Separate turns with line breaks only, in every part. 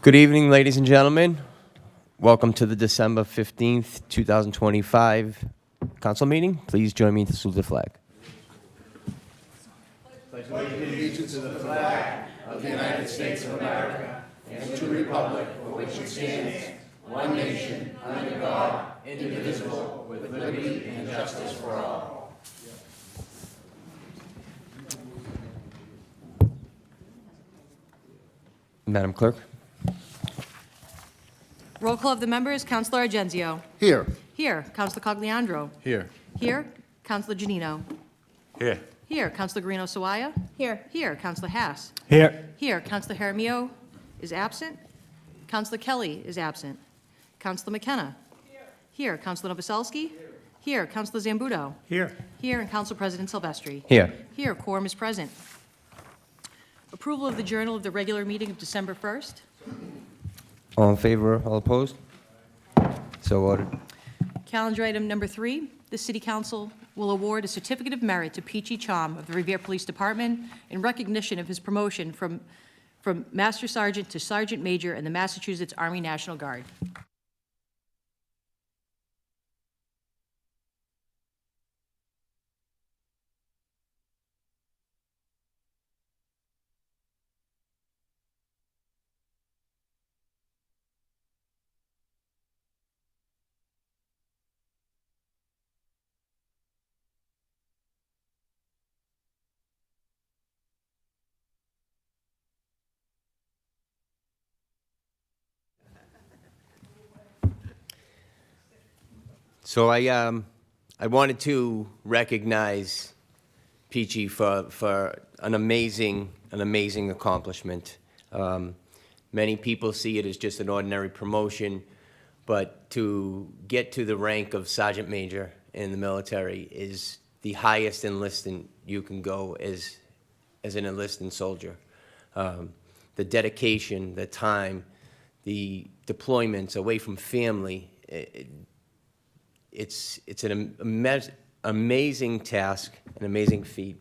Good evening, ladies and gentlemen. Welcome to the December 15th, 2025 council meeting. Please join me in the salute the flag.
Pledge allegiance to the flag of the United States of America and to the republic for which it stands, one nation, under God, indivisible, with liberty and justice for all.
Madam Clerk.
Roll call of the members. Councilor Argenzio.
Here.
Here. Councilor Cogliandro.
Here.
Here. Councilor Janino.
Here.
Here. Councilor Guarino Sawaya. Here. Here. Councilor Haas.
Here.
Here. Councilor Jaramillo is absent. Councilor Kelly is absent. Councilor McKenna. Here. Councilor Novoselsky. Here. Councilor Zambuto.
Here.
Here. And Council President Silvestri.
Here.
Here. Quorum is present. Approval of the journal of the regular meeting of December 1st.
All in favor, all opposed? So ordered.
Calendar item number 3, the City Council will award a certificate of merit to Pichy Cham of the Revere Police Department in recognition of his promotion from Master Sergeant to Sergeant Major in the Massachusetts Army National Guard.
So I wanted to recognize Pichy for an amazing accomplishment. Many people see it as just an ordinary promotion, but to get to the rank of Sergeant Major in the military is the highest enlistment you can go as an enlisted soldier. The dedication, the time, the deployments away from family, it's an amazing task, an amazing feat,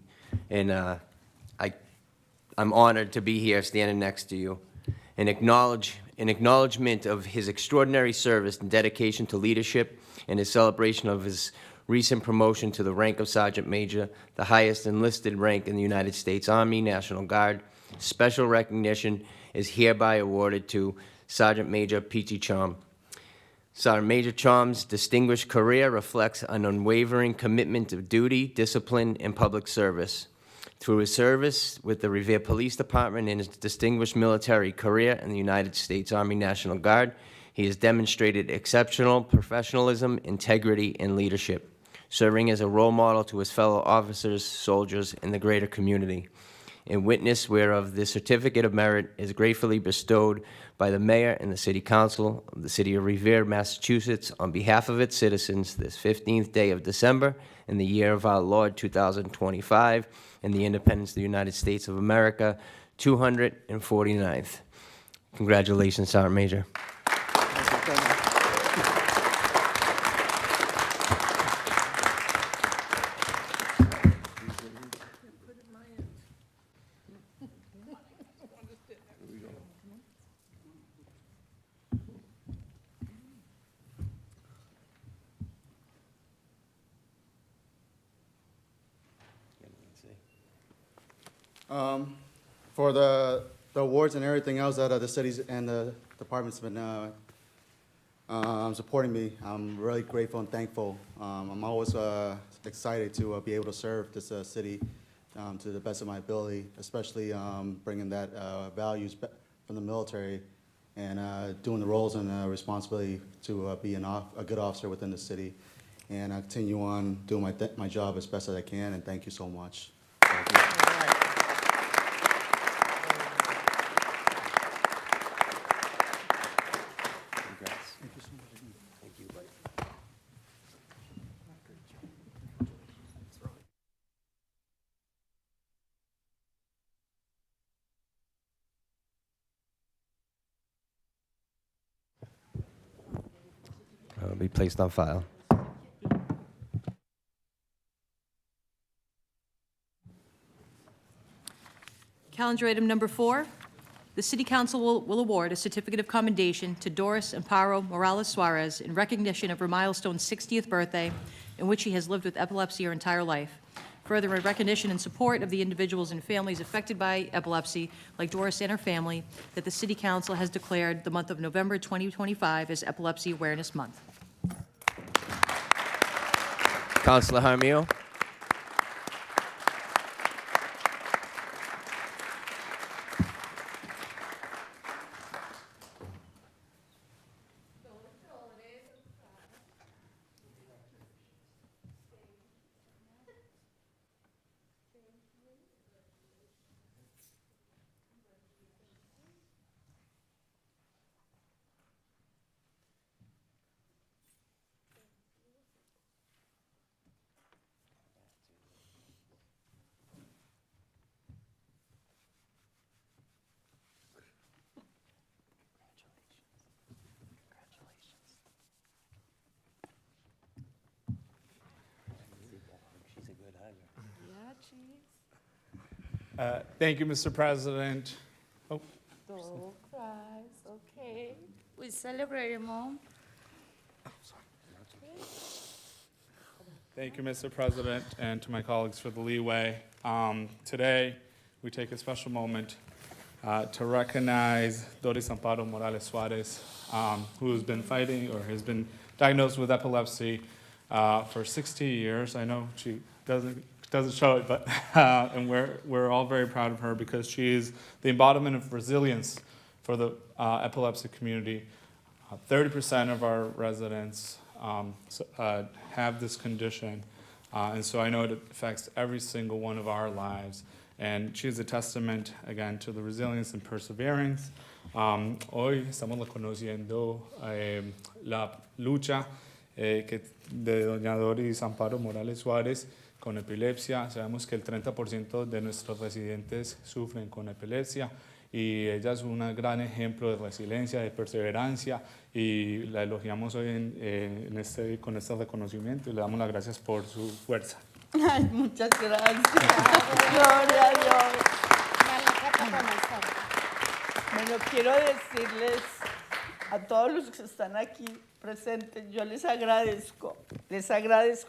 and I'm honored to be here standing next to you and in acknowledgement of his extraordinary service and dedication to leadership and his celebration of his recent promotion to the rank of Sergeant Major, the highest enlisted rank in the United States Army National Guard. Special recognition is hereby awarded to Sergeant Major Pichy Cham. Sergeant Major Cham's distinguished career reflects an unwavering commitment to duty, discipline, and public service. Through his service with the Revere Police Department and his distinguished military career in the United States Army National Guard, he has demonstrated exceptional professionalism, integrity, and leadership, serving as a role model to his fellow officers, soldiers, and the greater community. In witness whereof this certificate of merit is gratefully bestowed by the Mayor and the City Council of the City of Revere, Massachusetts, on behalf of its citizens this 15th day of December in the year of our Lord 2025 and the independence of the United States of America, 249th. Congratulations, Sergeant Major.
For the awards and everything else that the cities and the departments have been supporting me, I'm really grateful and thankful. I'm always excited to be able to serve this city to the best of my ability, especially bringing that values from the military and doing the roles and responsibility to be a good officer within the city. And I continue on doing my job as best as I can, and thank you so much. Thank you.
Will be placed on file.
Calendar item number 4, The City Council will award a certificate of commendation to Doris and Pablo Morales Suarez in recognition of her milestone 60th birthday, in which she has lived with epilepsy her entire life. Further, in recognition and support of the individuals and families affected by epilepsy, like Doris and her family, that the City Council has declared the month of November 2025 as Epilepsy Awareness Month.
Councilor Jaramillo.
Thank you, Mr. President. Oh,
Don't cry, it's okay. We celebrate, Mom.
thank you, Mr. President, and to my colleagues for the leeway. Today, we take a special moment to recognize Doris Amparo Morales Suarez, who has been fighting or has been diagnosed with epilepsy for 60 years. I know she doesn't show it, but and we're all very proud of her because she is the embodiment of resilience for the epilepsy community. 30% of our residents have this condition, and so I know it affects every single one of our lives. And she is a testament, again, to the resilience and perseverance. Hoy estamos reconociendo la lucha de doña Doris Amparo Morales Suárez con epilepsia. Sabemos que el 30% de nuestros residentes sufren con epilepsia y ella es un gran ejemplo de resiliencia, de perseverancia y la elogiamos hoy con este reconocimiento y le damos las gracias por su fuerza.
Ay, muchas gracias. Gloria a Dios. Bueno, quiero decirles a todos los que están aquí presentes, yo les agradezco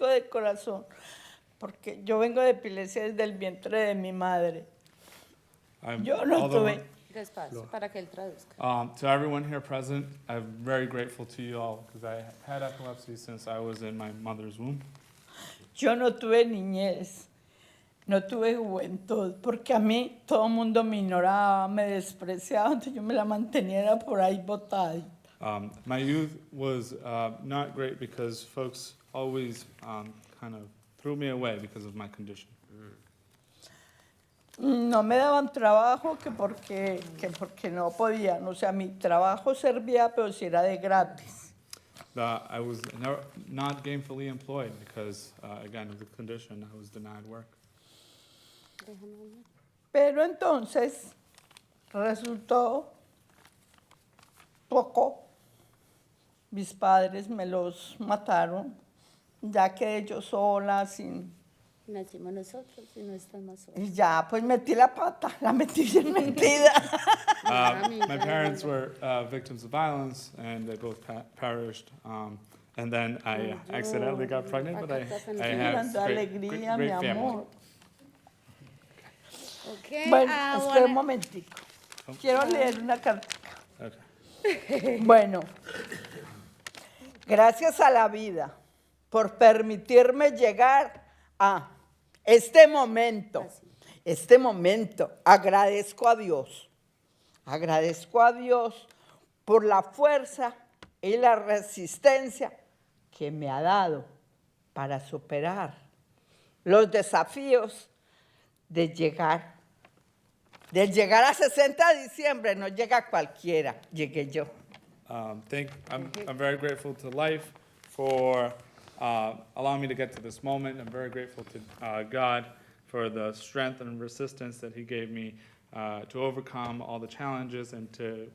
de corazón, porque yo vengo de epilepsia desde el vientre de mi madre. Yo no tuve.
Despacio, para que él traduzca.
To everyone here present, I'm very grateful to you all because I had epilepsy since I was in my mother's womb.
Yo no tuve niñez, no tuve juventud, porque a mí todo el mundo me ignoraba, me despreciaba, entonces yo me la mantenía por ahí botada.
My youth was not great because folks always kind of threw me away because of my condition.
No me daban trabajo que porque no podían, o sea, mi trabajo servía, pero si era de gratis.
I was not gainfully employed because, again, of the condition, I was denied work.
Pero entonces resultó poco. Mis padres me los mataron, ya que yo sola, sin...
Nacimos nosotros y no estamos solos.
Y ya, pues metí la pata, la metí bien metida.
My parents were victims of violence, and they both perished. And then I accidentally got pregnant, but I have great family.
Okay,
Bueno, espera un momentico. Quiero leer una cartica.
Okay.
Bueno, gracias a la vida por permitirme llegar a este momento. Agradezco a Dios por la fuerza y la resistencia que me ha dado para superar los desafíos de llegar a 60 de diciembre. No llega cualquiera, llegué yo.
I'm very grateful to life for allowing me to get to this moment. I'm very grateful to God for the strength and resistance that He gave me to overcome all the challenges and to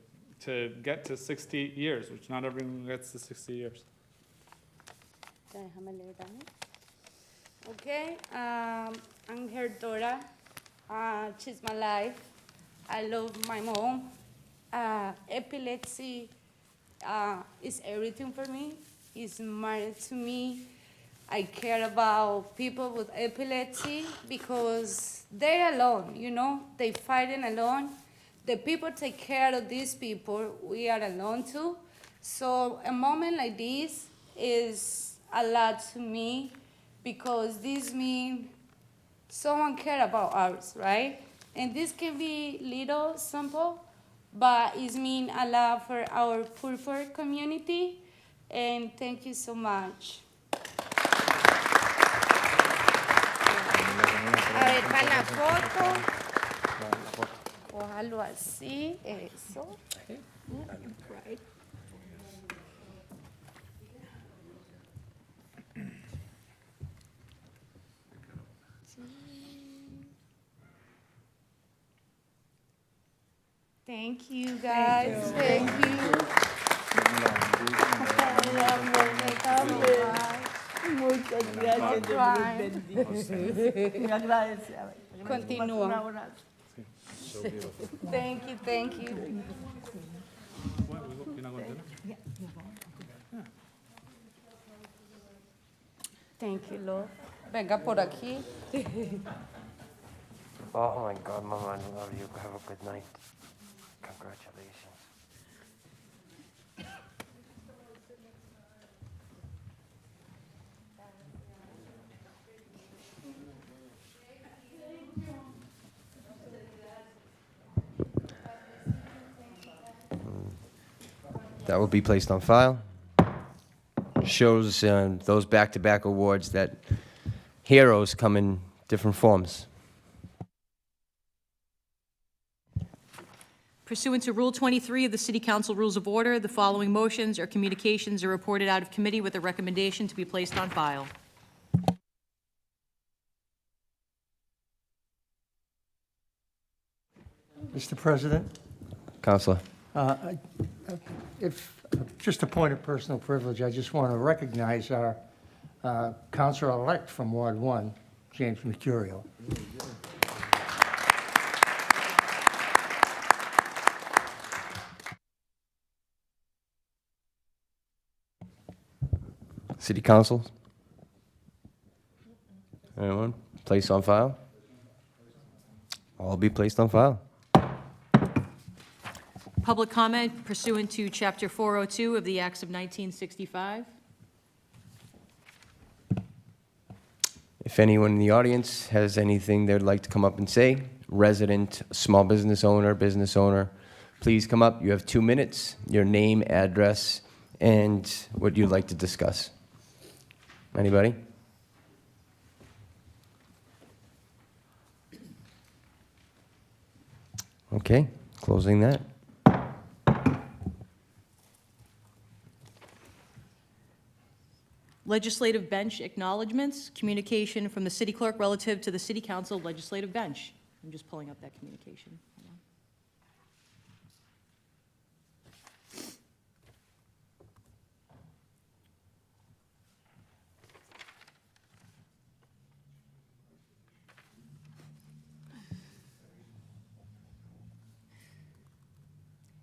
get to 60 years, which not everyone gets to 60 years.
Déjame leer también. Okay, I'm here, Dora. She's my life. I love my mom. Epilepsy is everything for me. It's matter to me. I care about people with epilepsy because they're alone, you know, they fighting alone. The people take care of these people, we are alone too. So a moment like this is a lot to me because this means someone care about us, right? And this can be little, simple, but it means a lot for our poor community. And thank you so much. A ver, para la foto. Cójalo así, eso. Right. Thank you, guys. Thank you.
Muchas gracias, Dios los bendiga. Muy agradecida.
Continúa.
Un abrazo.
Thank you, thank you. Thank you, Lord. Venga por aquí.
Oh, my God, Mama, I love you. Have a good night. Congratulations. That will be placed on file. Shows those back-to-back awards that heroes come in different forms.
Pursuant to Rule 23 of the City Council Rules of Order, the following motions or communications are reported out of committee with a recommendation to be placed on file.
Mr. President,
Counselor.
if, just a point of personal privilege, I just want to recognize our Councilor-elect from Ward 1, James Mercurio.
City Council? Anyone? Place on file? All be placed on file.
Public comment pursuant to Chapter 402 of the Acts of 1965.
If anyone in the audience has anything they'd like to come up and say, resident, small business owner, please come up. You have 2 minutes, your name, address, and what you'd like to discuss. Anybody? Okay, closing that.
Legislative bench acknowledgements, communication from the city clerk relative to the city council legislative bench. I'm just pulling up that communication. Hold on.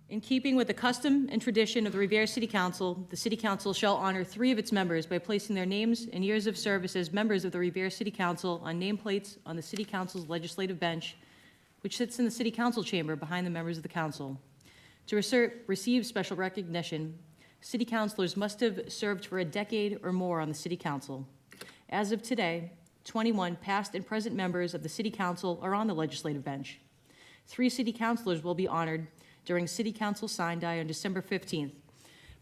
In keeping with the custom and tradition of the Revere City Council, the City Council shall honor 3 of its members by placing their names and years of service as members of the Revere City Council on nameplates on the City Council's legislative bench, which sits in the City Council chamber behind the members of the council. To receive special recognition, city councilors must have served for a decade or more on the City Council. As of today, 21 past and present members of the City Council are on the legislative bench. 3 city councilors will be honored during City Council Sign Die on December 15th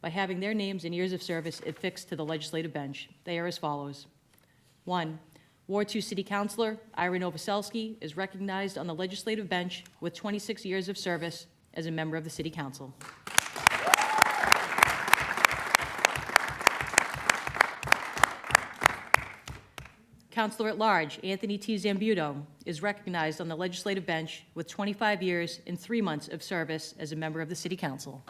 by having their names and years of service affixed to the legislative bench. They are as follows. 1, Ward 2 City Councilor Ira Novoselsky is recognized on the legislative bench with 26 years of service as a member of the City Council. Councilor at Large Anthony T. Zambuto is recognized on the legislative bench with 25 years and 3 months of service as a member of the City Council.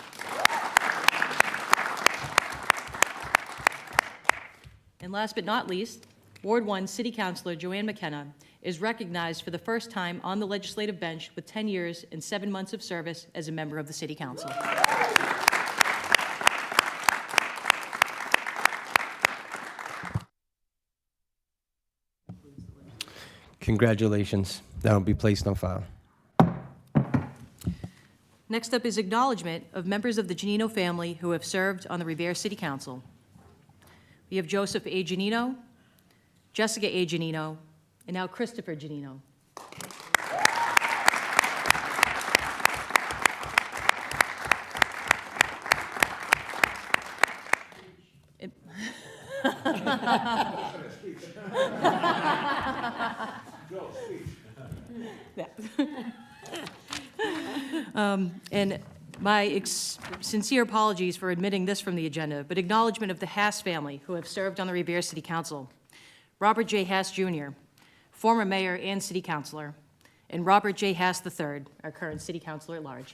And last but not least, Ward 1 City Councilor Joanne McKenna is recognized for the first time on the legislative bench with 10 years and 7 months of service as a member of the City Council.
Congratulations. That will be placed on file.
Next up is acknowledgement of members of the Giannino family who have served on the Revere City Council. We have Joseph A. Giannino, Jessica A. Giannino, and now Christopher Giannino. And my sincere apologies for omitting this from the agenda, but acknowledgement of the Hass family who have served on the Revere City Council. Robert J. Hass Jr., former mayor and city councilor, and Robert J. Hass III, our current city councilor at large.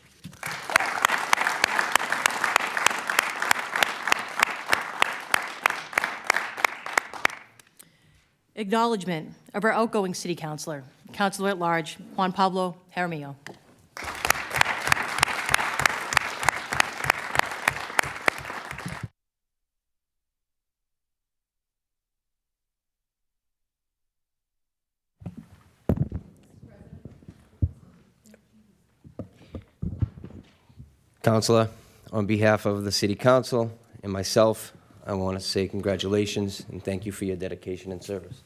Acknowledgement of our outgoing city councilor, councilor at large, Juan Pablo Jaramillo.
Counselor, on behalf of the City Council and myself, I want to say congratulations and thank you for your dedication and service.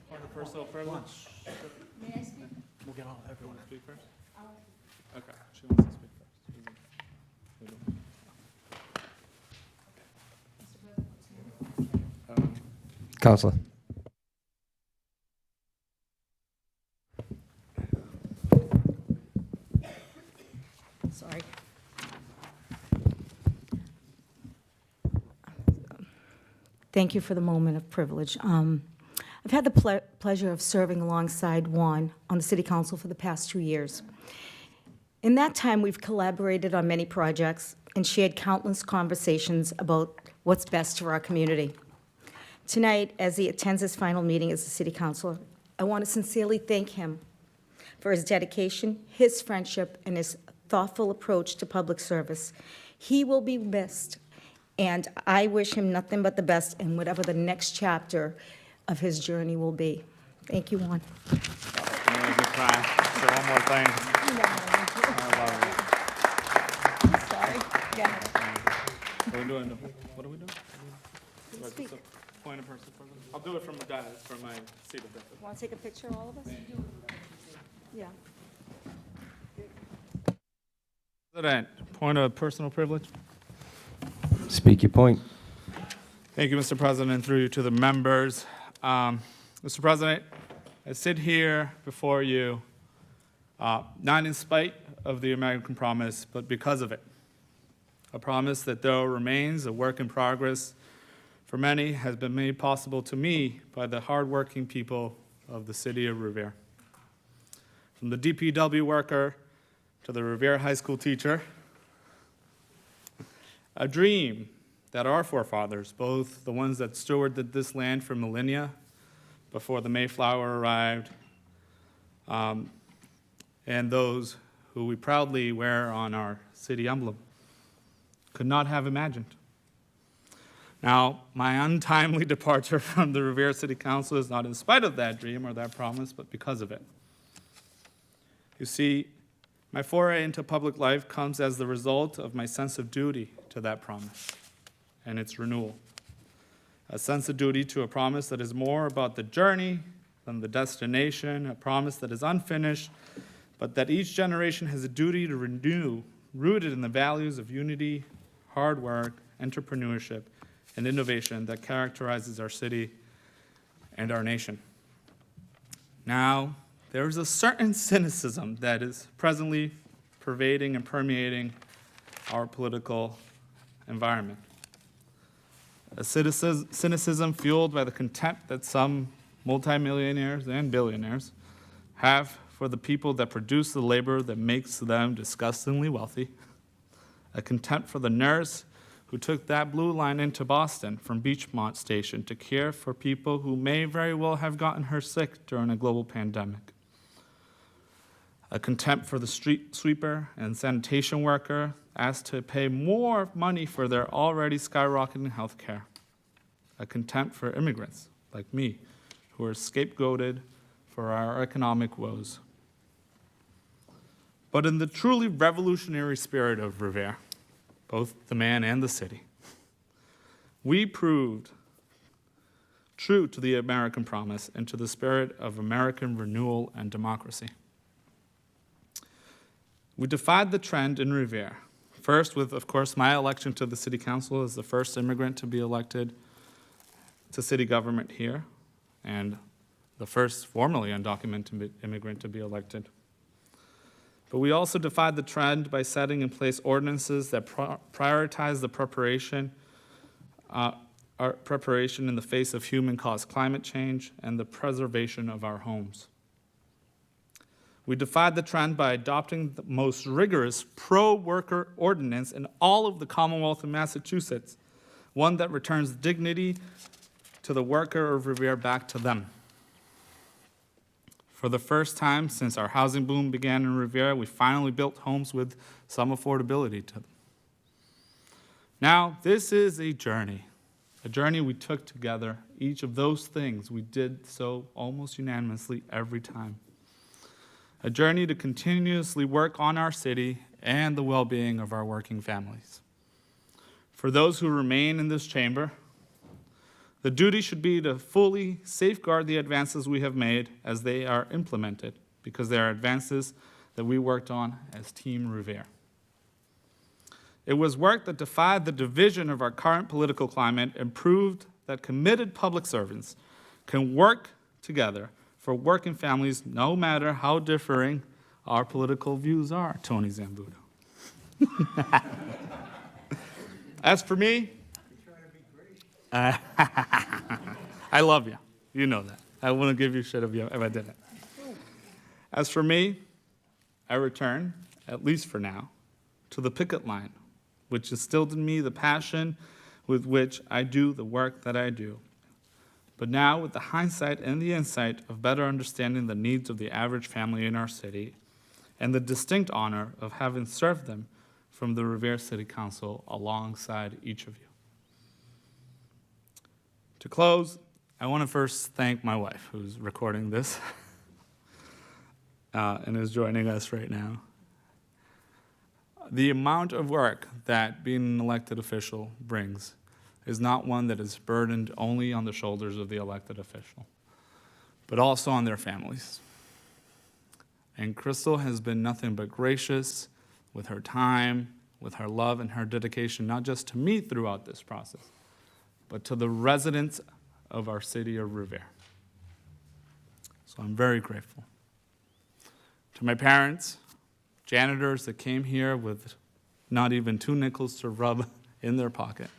Point of personal privilege. May I speak? We'll get all everyone to speak first. Okay, she wants to speak first.
Counselor.
Sorry. Thank you for the moment of privilege. I've had the pleasure of serving alongside Juan on the City Council for the past 2 years. In that time, we've collaborated on many projects and shared countless conversations about what's best for our community. Tonight, as he attends his final meeting as a City Councilor, I want to sincerely thank him for his dedication, his friendship, and his thoughtful approach to public service. He will be missed, and I wish him nothing but the best in whatever the next chapter of his journey will be. Thank you, Juan.
Good try. So one more thing. I love it.
Sorry. Yeah.
What are we doing? What are we doing? Point of personal privilege. I'll do it from my dais, from my seat of death.
Want to take a picture, all of us? Yeah.
President, point of personal privilege.
Speak your point.
Thank you, Mr. President, through you to the members. Mr. President, I sit here before you not in spite of the American promise, but because of it. A promise that, though remains a work in progress for many, has been made possible to me by the hardworking people of the city of Revere. From the DPW worker to the Revere High School teacher, a dream that our forefathers, both the ones that stewarded this land for millennia before the Mayflower arrived, and those who we proudly wear on our city emblem, could not have imagined. Now, my untimely departure from the Revere City Council is not in spite of that dream or that promise, but because of it. You see, my foray into public life comes as the result of my sense of duty to that promise and its renewal. A sense of duty to a promise that is more about the journey than the destination, a promise that is unfinished, but that each generation has a duty to renew, rooted in the values of unity, hard work, entrepreneurship, and innovation that characterizes our city and our nation. Now, there is a certain cynicism that is presently pervading and permeating our political environment. A cynicism fueled by the contempt that some multimillionaires and billionaires have for the people that produce the labor that makes them disgustingly wealthy. A contempt for the nurse who took that blue line into Boston from Beachmont Station to care for people who may very well have gotten her sick during a global pandemic. A contempt for the street sweeper and sanitation worker asked to pay more money for their already skyrocketing health care. A contempt for immigrants like me, who are scapegoated for our economic woes. But in the truly revolutionary spirit of Revere, both the man and the city, we proved true to the American promise and to the spirit of American renewal and democracy. We defied the trend in Revere, first with, of course, my election to the city council as the first immigrant to be elected to city government here, and the first formally undocumented immigrant to be elected. But we also defied the trend by setting in place ordinances that prioritize the preparation in the face of human-caused climate change and the preservation of our homes. We defied the trend by adopting the most rigorous pro-worker ordinance in all of the Commonwealth of Massachusetts, one that returns dignity to the worker of Revere back to them. For the first time since our housing boom began in Revere, we finally built homes with some affordability to them. Now, this is a journey we took together. Each of those things we did so almost unanimously every time. A journey to continuously work on our city and the well-being of our working families. For those who remain in this chamber, the duty should be to fully safeguard the advances we have made as they are implemented, because they are advances that we worked on as Team Revere. It was work that defied the division of our current political climate and proved that committed public servants can work together for working families no matter how differing our political views are, Tony Zambudo. As for me, I love you. You know that. I wouldn't give you shit if I didn't. As for me, I return, at least for now, to the picket line, which instilled in me the passion with which I do the work that I do. But now, with the hindsight and the insight of better understanding the needs of the average family in our city, and the distinct honor of having served them from the Revere City Council alongside each of you. To close, I want to first thank my wife, who's recording this and is joining us right now. The amount of work that being an elected official brings is not one that is burdened only on the shoulders of the elected official, but also on their families. And Crystal has been nothing but gracious with her time, with her love and her dedication, not just to me throughout this process, but to the residents of our city of Revere. So I'm very grateful. To my parents, janitors that came here with not even 2 nickels to rub in their pocket,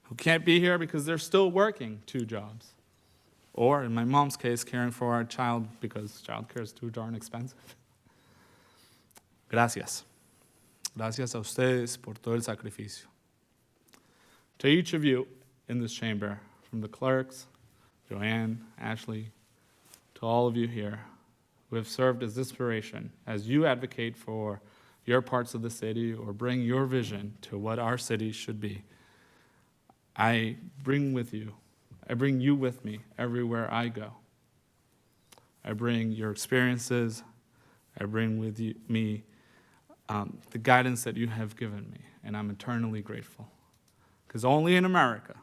who can't be here because they're still working 2 jobs. Or, in my mom's case, caring for our child because childcare is too darn expensive. Gracias. Gracias a ustedes por todo el sacrificio. To each of you in this chamber, from the clerks, Joanne, Ashley, to all of you here who have served as inspiration as you advocate for your parts of the city or bring your vision to what our city should be. I bring you with me everywhere I go. I bring your experiences. I bring with me the guidance that you have given me, and I'm eternally grateful. Because only in America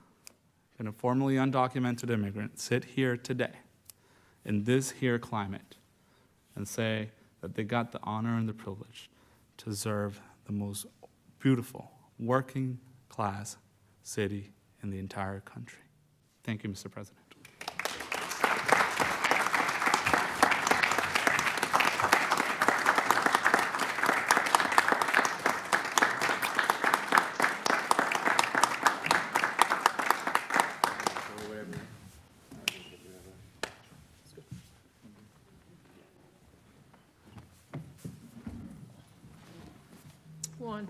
can a formerly undocumented immigrant sit here today in this here climate and say that they got the honor and the privilege to serve the most beautiful working class city in the entire country. Thank you, Mr. President.
Juan.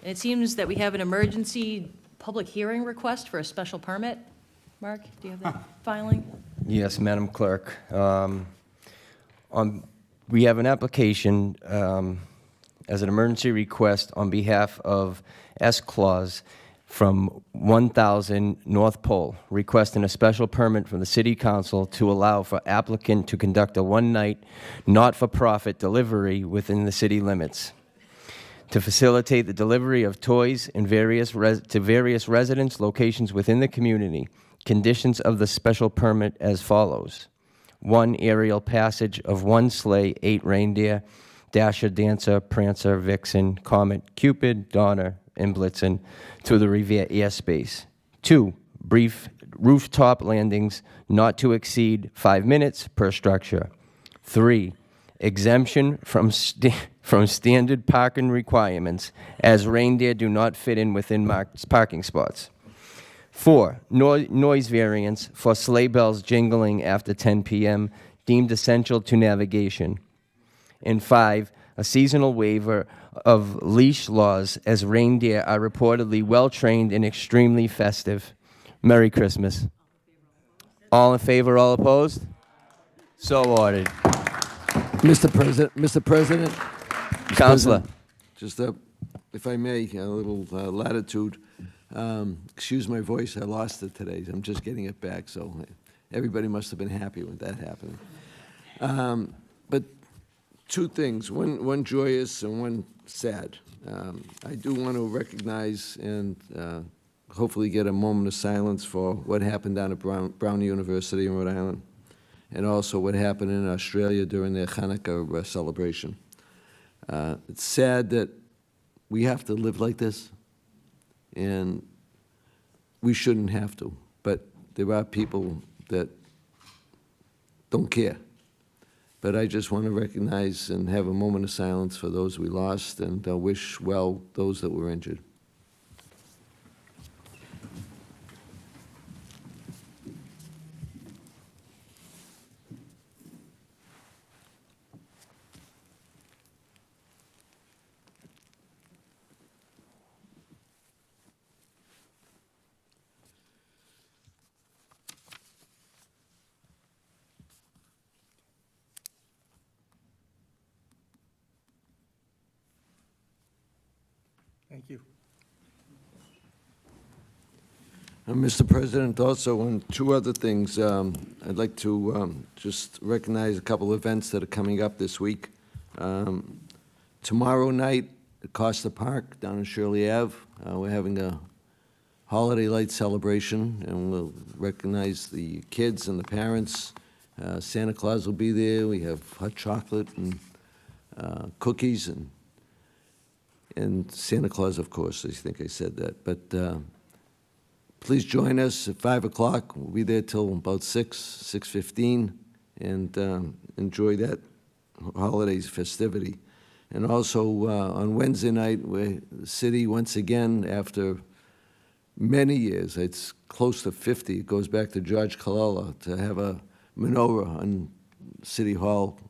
It seems that we have an emergency public hearing request for a special permit. Mark, do you have that filing?
Yes, Madam Clerk. We have an application as an emergency request on behalf of S. Claus from 1000 North Pole, requesting a special permit from the City Council to allow for applicant to conduct a one-night, not-for-profit delivery within the city limits, to facilitate the delivery of toys in to various residence locations within the community. Conditions of the special permit as follows. 1, aerial passage of 1 sleigh, 8 reindeer, Dasher, Dancer, Prancer, Vixen, Comet, Cupid, Donner, and Blitzen to the Revere airspace. 2, brief rooftop landings not to exceed 5 minutes per structure. 3, exemption from standard parking requirements, as reindeer do not fit in within marked parking spots. 4, noise variance for sleigh bells jingling after 10 p.m. deemed essential to navigation. And 5, a seasonal waiver of leash laws, as reindeer are reportedly well-trained and extremely festive. Merry Christmas. All in favor, all opposed? So ordered.
Mr. President,
Counselor.
just if I may, a little latitude. Excuse my voice, I lost it today. I'm just getting it back, so everybody must have been happy with that happening. But two things, one joyous and one sad. I do want to recognize and hopefully get a moment of silence for what happened down at Brown University in Rhode Island, and also what happened in Australia during their Hanukkah celebration. It's sad that we have to live like this, and we shouldn't have to, but there are people that don't care. But I just want to recognize and have a moment of silence for those we lost, and wish well those that were injured.
Thank you.
Mr. President, also on two other things, I'd like to just recognize a couple of events that are coming up this week. Tomorrow night at Costa Park down in Shirley Ave, we're having a holiday light celebration, and we'll recognize the kids and the parents. Santa Claus will be there. We have hot chocolate and cookies and Santa Claus, of course. I think I said that. But please join us at 5 o'clock. We'll be there till about 6:15, and enjoy that holidays festivity. And also on Wednesday night, the city, once again, after many years, it's close to 50, it goes back to George Colella, to have a menorah on City Hall,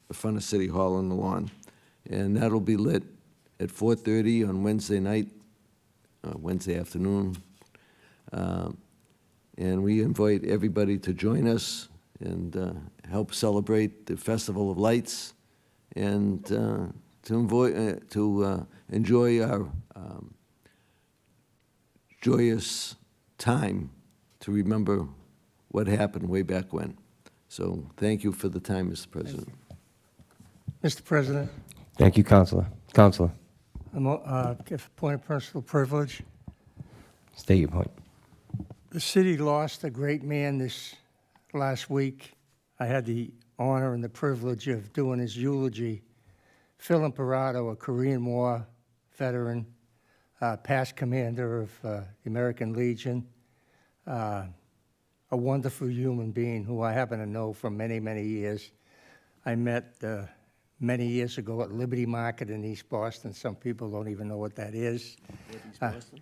the front of City Hall on the lawn. And that'll be lit at 4:30 on Wednesday night, Wednesday afternoon. And we invite everybody to join us and help celebrate the Festival of Lights, and enjoy our joyous time to remember what happened way back when. So thank you for the time, Mr. President.
Mr. President,
Thank you, Counselor. Counselor,
give a point of personal privilege.
state your point.
The city lost a great man this last week. I had the honor and the privilege of doing his eulogy. Phil Imperato, a Korean War veteran, past commander of the American Legion, a wonderful human being who I happen to know for many, many years. I met many years ago at Liberty Market in East Boston. Some people don't even know what that is.
East Boston?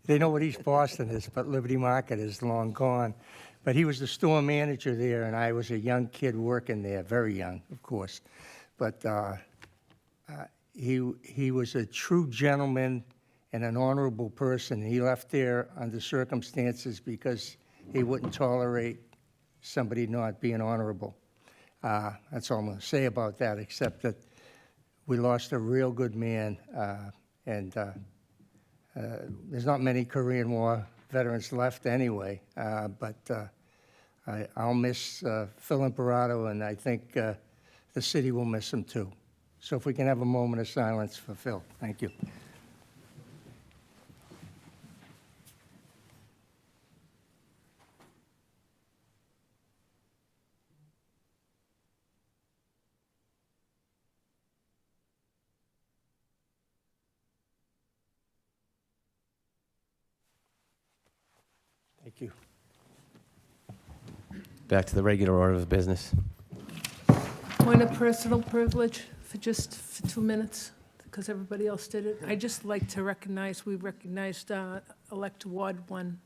They know what East Boston is, but Liberty Market is long gone. But he was the store manager there, and I was a young kid working there, very young, of course. But he was a true gentleman and an honorable person. He left there under circumstances because he wouldn't tolerate somebody not being honorable. That's all I'm going to say about that, except that we lost a real good man, and there's not many Korean War veterans left anyway, but I'll miss Phil Imperato, and I think the city will miss him too. So if we can have a moment of silence for Phil. Thank you. Thank you.
Back to the regular order of business.
Point of personal privilege for just 2 minutes, because everybody else did it. I'd just like to recognize, we recognized elect Ward 1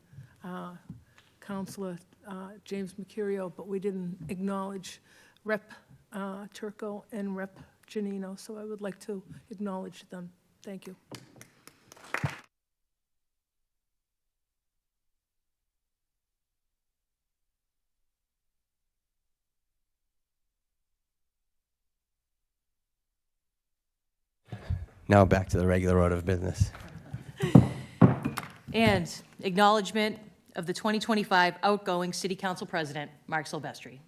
Councilor James Mercurio, but we didn't acknowledge Rep. Turco and Rep. Janino, so I would like to acknowledge them. Thank you.
Now back to the regular order of business.
And acknowledgement of the 2025 outgoing City Council President, Mark Silvestri.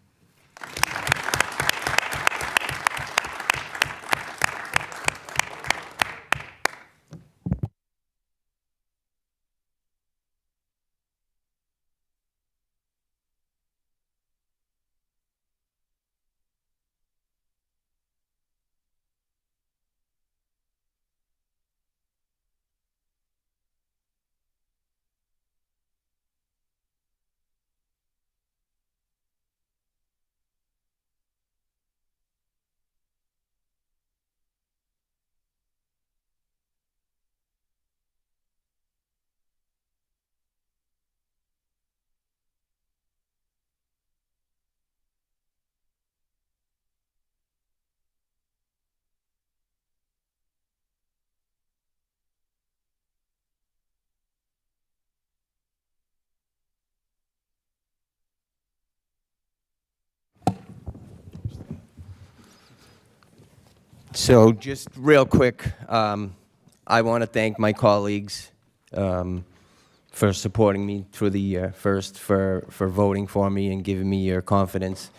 So just real quick, I want to thank my colleagues for supporting me through the year. First, for voting for me and giving me your confidence.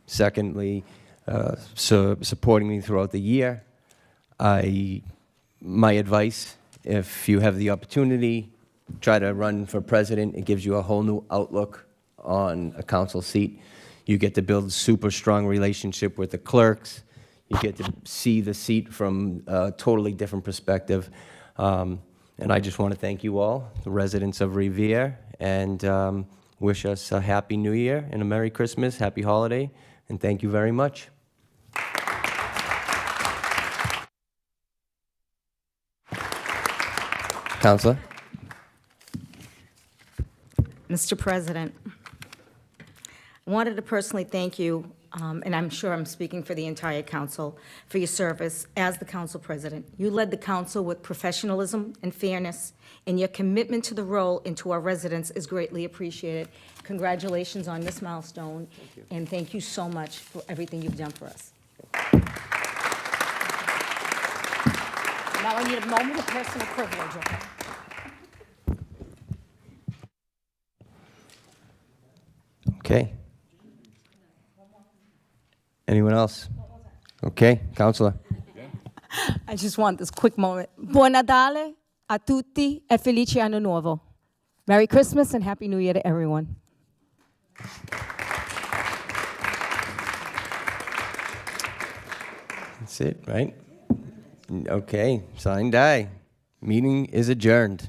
Secondly, supporting me throughout the year. My advice, if you have the opportunity, try to run for president. It gives you a whole new outlook on a council seat. You get to build a super strong relationship with the clerks. You get to see the seat from a totally different perspective. And I just want to thank you all, the residents of Revere, and wish us a Happy New Year and a Merry Christmas, Happy Holiday, and thank you very much. Counselor?
Mr. President, I wanted to personally thank you, and I'm sure I'm speaking for the entire council, for your service as the council president. You led the council with professionalism and fairness, and your commitment to the role and to our residents is greatly appreciated. Congratulations on this milestone, and thank you so much for everything you've done for us. Now I need a moment of personal privilege, okay?
Okay. Anyone else? Okay, Counselor.
I just want this quick moment. Buon Natale a tutti e felice anno nuovo. Merry Christmas and Happy New Year to everyone.
That's it, right? Okay, signed die. Meeting is adjourned.